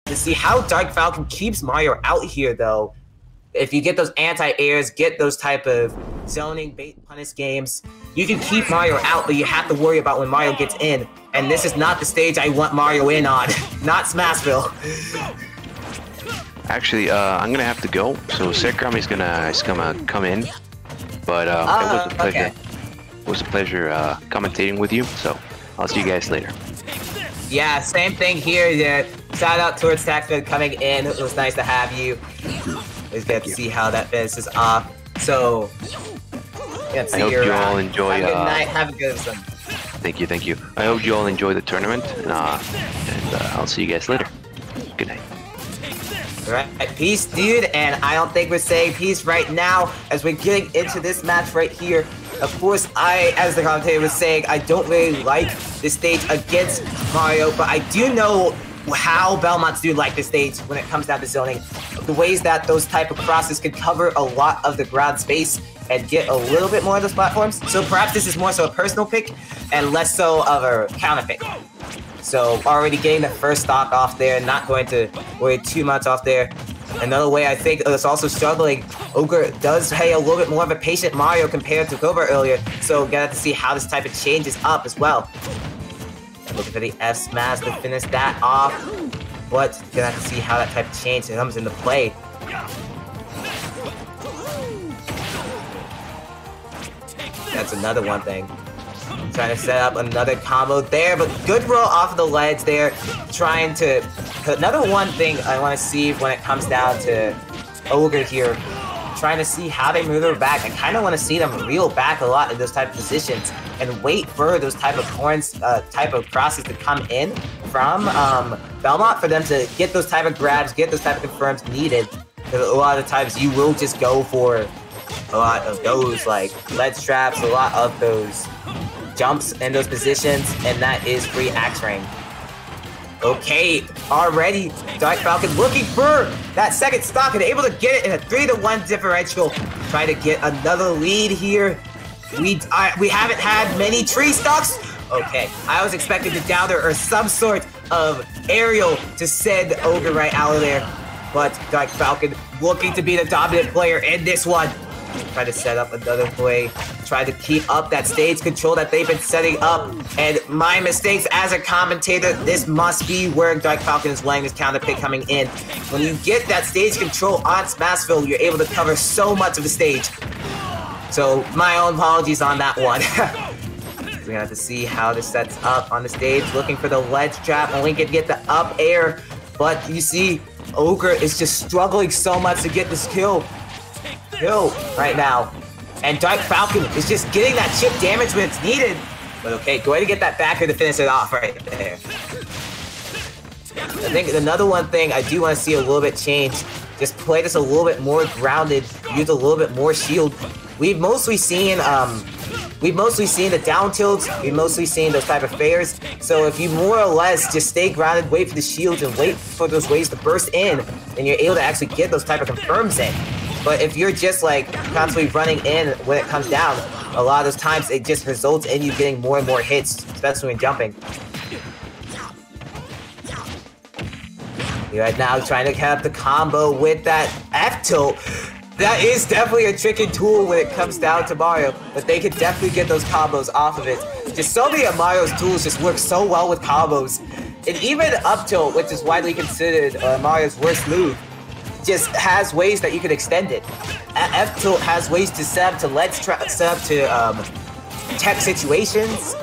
to see how Dark Falcon keeps Mario out here, though. If you get those anti-airs, get those type of zoning bait punish games, you can keep Mario out, but you have to worry about when Mario gets in. And this is not the stage I want Mario in on. Not Smashville. Actually, I'm gonna have to go. So Sekram is gonna come in. But it was a pleasure. Okay. It was a pleasure commentating with you. So I'll see you guys later. Yeah, same thing here. Yeah. Shout out towards Taxman coming in. It was nice to have you. Let's get to see how that finishes off. So, I hope you all enjoy. Have a good night. Have a good one. Thank you, thank you. I hope you all enjoy the tournament, and I'll see you guys later. Good night. Alright, peace, dude. And I don't think we're saying peace right now as we're getting into this match right here. Of course, as the commentator was saying, I don't really like this stage against Mario, but I do know how Belmonts do like this stage when it comes down to zoning. The ways that those type of crosses can cover a lot of the ground space and get a little bit more of those platforms. So perhaps this is more so a personal pick and less so of a counter pick. So already getting the first stock off there, not going to worry too much off there. Another way I think it's also struggling, Ogre does play a little bit more of a patient Mario compared to Cobra earlier, so got to see how this type of changes up as well. Looking for the F smash to finish that off, but gonna have to see how that type of change comes into play. That's another one thing. Trying to set up another combo there, but good roll off of the ledge there. Trying to... Another one thing I want to see when it comes down to Ogre here, trying to see how they move their back. I kind of want to see them reel back a lot in those type of positions and wait for those type of horns, type of crosses to come in from Belmont for them to get those type of grabs, get those type of confirms needed. Because a lot of times you will just go for a lot of those like ledge traps, a lot of those jumps in those positions, and that is free axe ring. Okay, already Dark Falcon looking for that second stock and able to get it in a 3-to-1 differential. Try to get another lead here. We haven't had many tree stocks. Okay, I was expecting the downer or some sort of aerial to send Ogre right out of there, but Dark Falcon looking to be the dominant player in this one. Try to set up another play, try to keep up that stage control that they've been setting up, and my mistakes as a commentator, this must be where Dark Falcon is letting this counter pick coming in. When you get that stage control on Smashville, you're able to cover so much of the stage. So my own apologies on that one. We're gonna have to see how this sets up on the stage, looking for the ledge trap, only can get the up air, but you see Ogre is just struggling so much to get this kill right now. And Dark Falcon is just getting that chip damage when it's needed. But okay, go ahead and get that backer to finish it off right there. I think another one thing I do want to see a little bit change, just play this a little bit more grounded, use a little bit more shield. We've mostly seen the down tilts, we've mostly seen those type of fairs. So if you more or less just stay grounded, wait for the shields and wait for those waves to burst in, then you're able to actually get those type of confirms in. But if you're just like constantly running in when it comes down, a lot of those times it just results in you getting more and more hits, especially when jumping. You're right now trying to cap the combo with that F tilt. That is definitely a tricky tool when it comes down to Mario, but they can definitely get those combos off of it. Just so many of Mario's tools just work so well with combos. And even up tilt, which is widely considered Mario's worst move, just has ways that you can extend it. F tilt has ways to set up to tech situations,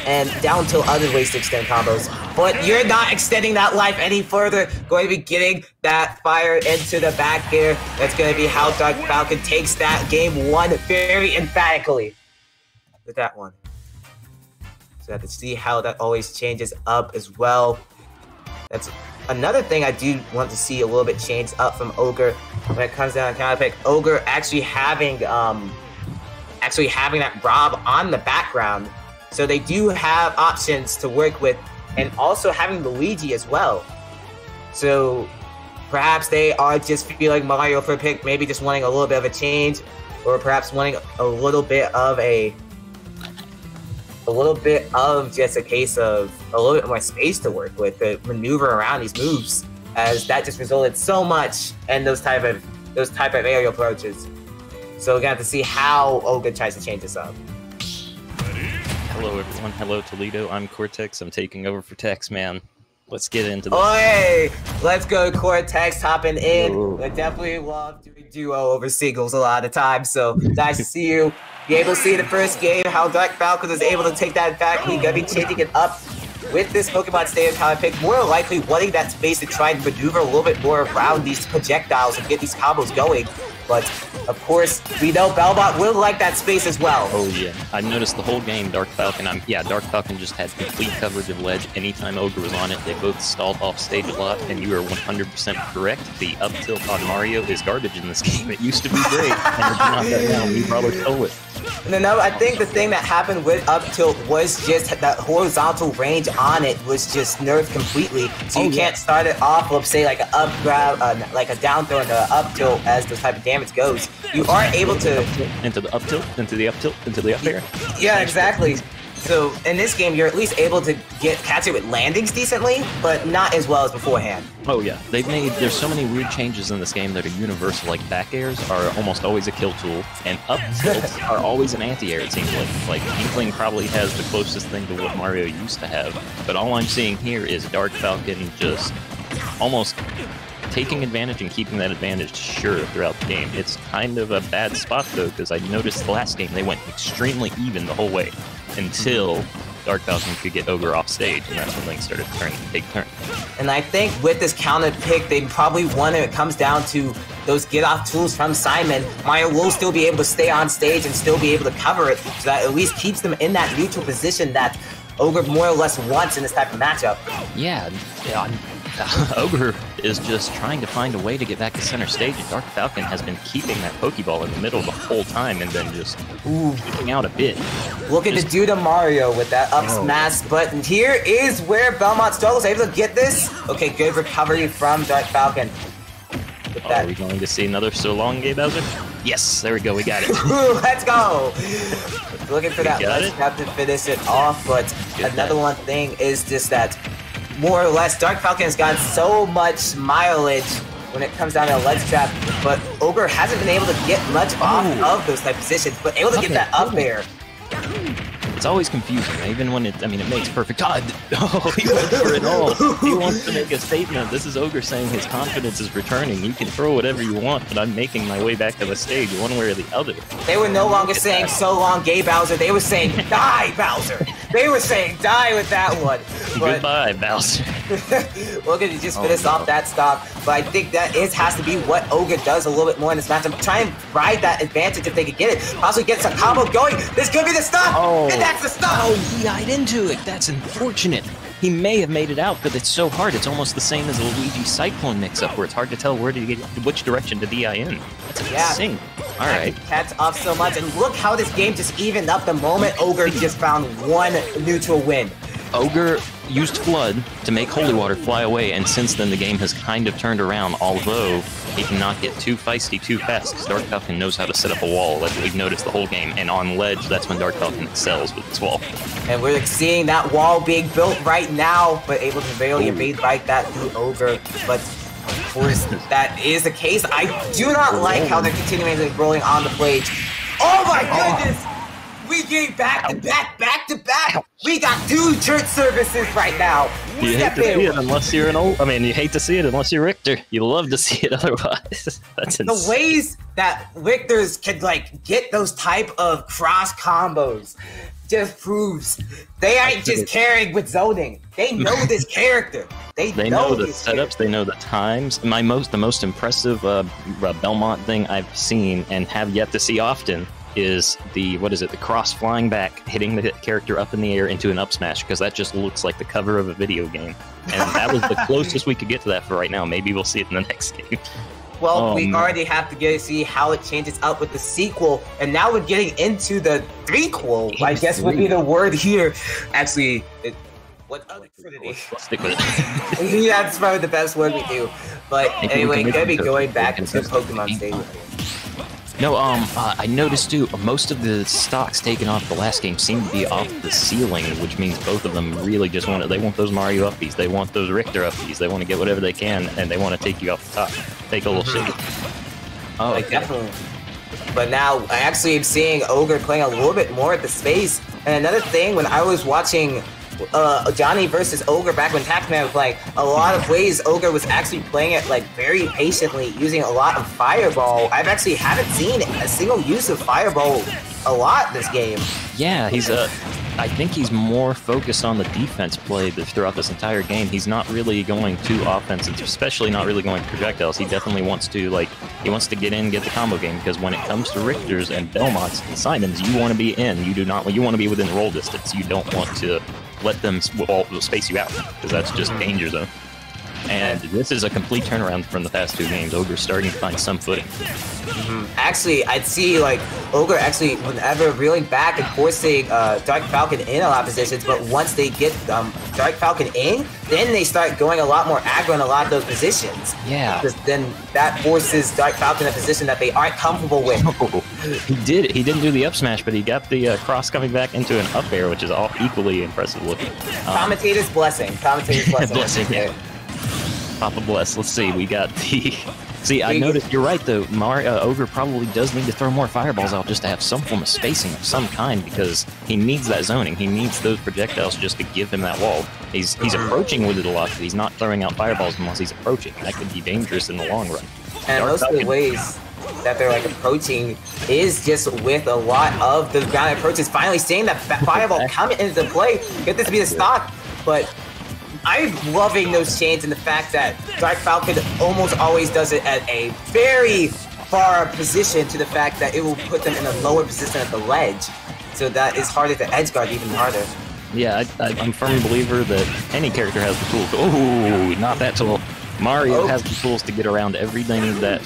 and down tilt other ways to extend combos. But you're not extending that life any further. Going to be getting that fire into the back here. That's going to be how Dark Falcon takes that game one very emphatically with that one. So I have to see how that always changes up as well. That's another thing I do want to see a little bit changed up from Ogre when it comes down to counter pick. Ogre actually having that Rob on the background, so they do have options to work with, and also having Luigi as well. So perhaps they are just feeling Mario for a pick, maybe just wanting a little bit of a change, or perhaps wanting a little bit of just a case of a little bit more space to work with, to maneuver around these moves. as that just resulted so much in those type of aerial approaches. So we're gonna have to see how Ogre tries to change this up. Hello everyone, hello Toledo, I'm Cortex, I'm taking over for Tex, man. Let's get into this. Oi! Let's go, Cortex, hopping in. Ooh. I definitely love doing duo over singles a lot of times, so nice to see you. Be able to see the first game, how Dark Falcon was able to take that back. We're gonna be changing it up with this Pokemon Stadium power pick, more likely wanting that space to try and maneuver a little bit more around these projectiles and get these combos going. But, of course, we know Belmont will like that space as well. Oh yeah, I've noticed the whole game Dark Falcon, Dark Falcon just had complete coverage of ledge anytime Ogre was on it. They both stalled off stage a lot, and you are 100% correct. The up tilt on Mario is garbage in this game. It used to be great, and it's not that now. We probably stole it. No, I think the thing that happened with up tilt was just that horizontal range on it was just nerfed completely. So you can't start it off with, say, like an up grab, like a down throw and an up tilt as the type of damage goes. You are able to into the up tilt, into the up tilt, into the up air. Yeah, exactly. So in this game, you're at least able to catch it with landings decently, but not as well as beforehand. Oh yeah, there's so many weird changes in this game that are universal, like back airs are almost always a kill tool, and up tilts are always an anti-air, it seems like. Inkling probably has the closest thing to what Mario used to have, but all I'm seeing here is Dark Falcon just almost taking advantage and keeping that advantage sure throughout the game. It's kind of a bad spot though, because I noticed the last game they went extremely even the whole way until Dark Falcon could get Ogre off stage, and that's when things started to take turns. And I think with this counter pick, they probably want it comes down to those get-off tools from Simon. Mario will still be able to stay on stage and still be able to cover it, so that at least keeps them in that neutral position that Ogre more or less wants in this type of matchup. Yeah, Ogre is just trying to find a way to get back to center stage, and Dark Falcon has been keeping that Pokeball in the middle the whole time and then just getting out a bit. Looking to do to Mario with that up smash, but here is where Belmont struggles, able to get this. Okay, good recovery from Dark Falcon. Are we going to see another so long, Gabe Bowser? Yes, there we go, we got it. Let's go! Looking for that last step to finish it off, but another one thing is just that more or less, Dark Falcon has gotten so much mileage when it comes down to a ledge trap, but Ogre hasn't been able to get much off of those type positions, but able to get that up air. It's always confusing, even when it makes perfect. God, oh, he went for it all. He wants to make a statement. This is Ogre saying his confidence is returning. You can throw whatever you want, but I'm making my way back to the stage one way or the other. They were no longer saying so long, gay Bowser. They were saying die, Bowser. They were saying die with that one. But goodbye, Bowser. We're going to just finish off that stop, but I think that has to be what Ogre does a little bit more in this matchup. Try and ride that advantage if they can get it. Possibly get some combo going. This could be the stop, and that's the stop. Oh, he died into it. That's unfortunate. He may have made it out, but it's so hard. It's almost the same as a Luigi Cyclone mix-up, where it's hard to tell where to get, which direction to DI in. That's insane. All right. Catch off so much, and look how this game just evened up the moment Ogre just found one neutral win. Ogre used Flood to make Holy Water fly away, and since then the game has kind of turned around, although he cannot get too feisty too fast, because Dark Falcon knows how to set up a wall, like we've noticed the whole game, and on ledge, that's when Dark Falcon excels with this wall. And we're seeing that wall being built right now, but able to barely evade right that through Ogre, but of course, that is the case. I do not like how they're continually rolling on the blades. Oh my goodness! We get back to back. We got two church services right now. You hate to see it unless you're you hate to see it unless you're Richter. You love to see it otherwise. That's insane. The ways that Richters can get those type of cross combos just proves they ain't just caring with zoning. They know this character. They know the setups. They know the times. The most impressive Belmont thing I've seen and have yet to see often is the cross flying back, hitting the character up in the air into an up smash, because that just looks like the cover of a video game. And that was the closest we could get to that for right now. Maybe we'll see it in the next game. Well, we already have to see how it changes up with the sequel, and now we're getting into the threequel, I guess would be the word here. Actually, what other Trinity? Let's stick with it. Yeah, that's probably the best word we do. But anyway, gonna be going back to Pokemon Stadium. No, I noticed too, most of the stocks taken off the last game seem to be off the ceiling, which means both of them really just they want those Mario uppies, they want those Richter uppies, they want to get whatever they can, and they want to take you off the top. Take a little shit. Oh, like, definitely. But now, I actually am seeing Ogre playing a little bit more at the space. And another thing, when I was watching Johnny versus Ogre back when Tackman was playing, a lot of ways Ogre was actually playing it like very patiently, using a lot of Fireball. I've actually haven't seen a single use of Fireball a lot this game. Yeah, he's I think he's more focused on the defense play throughout this entire game. He's not really going to offense, especially not really going to projectiles. He definitely wants to he wants to get in, get the combo game, because when it comes to Richters and Belmonts and Simons, you want to be in. You want to be within roll distance. You don't want to let them space you out, because that's just danger zone. And this is a complete turnaround from the past 2 games. Ogre's starting to find some footing. Actually, I'd see like Ogre actually whenever reeling back and forcing Dark Falcon in a lot of positions, but once they get Dark Falcon in, then they start going a lot more aggro in a lot of those positions. Yeah. Because then that forces Dark Falcon in a position that they aren't comfortable with. He didn't do the up smash, but he got the cross coming back into an up air, which is all equally impressive looking. Commentator's blessing. Commentator's blessing. Blessing, yeah. Papa bless. Let's see. We got the... See, I noticed you're right, though. Ogre probably does need to throw more fireballs out just to have some form of spacing of some kind, because he needs that zoning. He needs those projectiles just to give him that wall. He's approaching with it a lot, but he's not throwing out fireballs unless he's approaching. That could be dangerous in the long run. And most of the ways that they're like approaching is just with a lot of the ground approaches. Finally seeing that fireball coming into play. Get this to be the stock, but I'm loving those chains and the fact that Dark Falcon almost always does it at a very far position, to the fact that it will put them in a lower position at the ledge. So that is harder to edge guard, even harder. Yeah, I'm a firm believer that any character has the tools. Oh, not that tool. Mario has the tools to get around everything that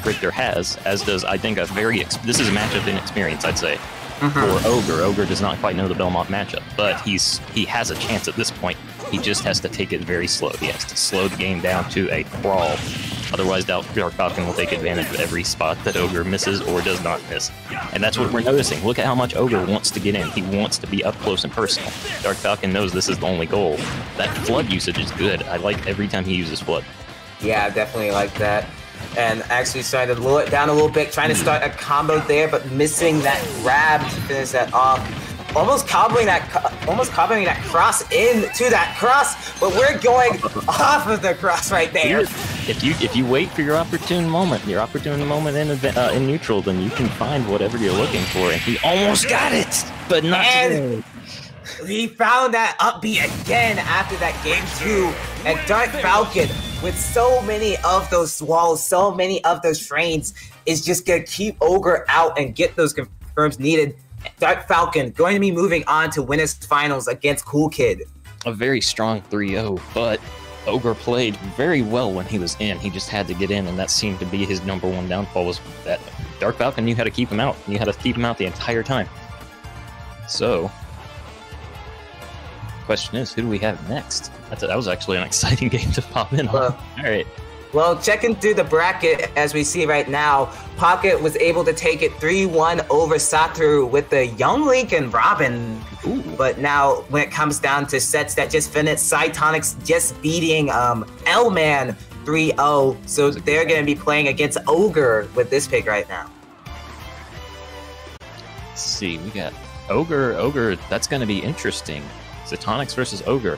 Richter has, as does, I think, this is a matchup inexperience, I'd say, for Ogre. Ogre does not quite know the Belmont matchup, but he has a chance at this point. He just has to take it very slow. He has to slow the game down to a crawl. Otherwise, Dark Falcon will take advantage of every spot that Ogre misses or does not miss. And that's what we're noticing. Look at how much Ogre wants to get in. He wants to be up close and personal. Dark Falcon knows this is the only goal. That flood usage is good. I like every time he uses flood. Yeah, I definitely like that. And actually starting to lower it down a little bit, trying to start a combo there, but missing that grab to finish that off. Almost comboing that cross into that cross, but we're going off of the cross right there. If you wait for your opportune moment in neutral, then you can find whatever you're looking for. And he almost got it, but not. And he found that upbeat again after that game 2. And Dark Falcon, with so many of those walls, so many of those frames, is just gonna keep Ogre out and get those confirms needed. Dark Falcon going to be moving on to winners finals against Cool Kid. A very strong 3-0, but Ogre played very well when he was in. He just had to get in, and that seemed to be his #1 downfall, was that Dark Falcon knew how to keep him out. You had to keep him out the entire time. So, question is, who do we have next? That was actually an exciting game to pop in on. All right. Well, checking through the bracket, as we see right now, Pocket was able to take it 3-1 over Satoru with the Young Link and Robin. Ooh. But now, when it comes down to sets that just finished, Cytonics just beating L-Man 3-0. So they're going to be playing against Ogre with this pick right now. Let's see, we got Ogre, that's going to be interesting. Cytonics versus Ogre.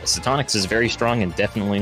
Cytonics is very strong and definitely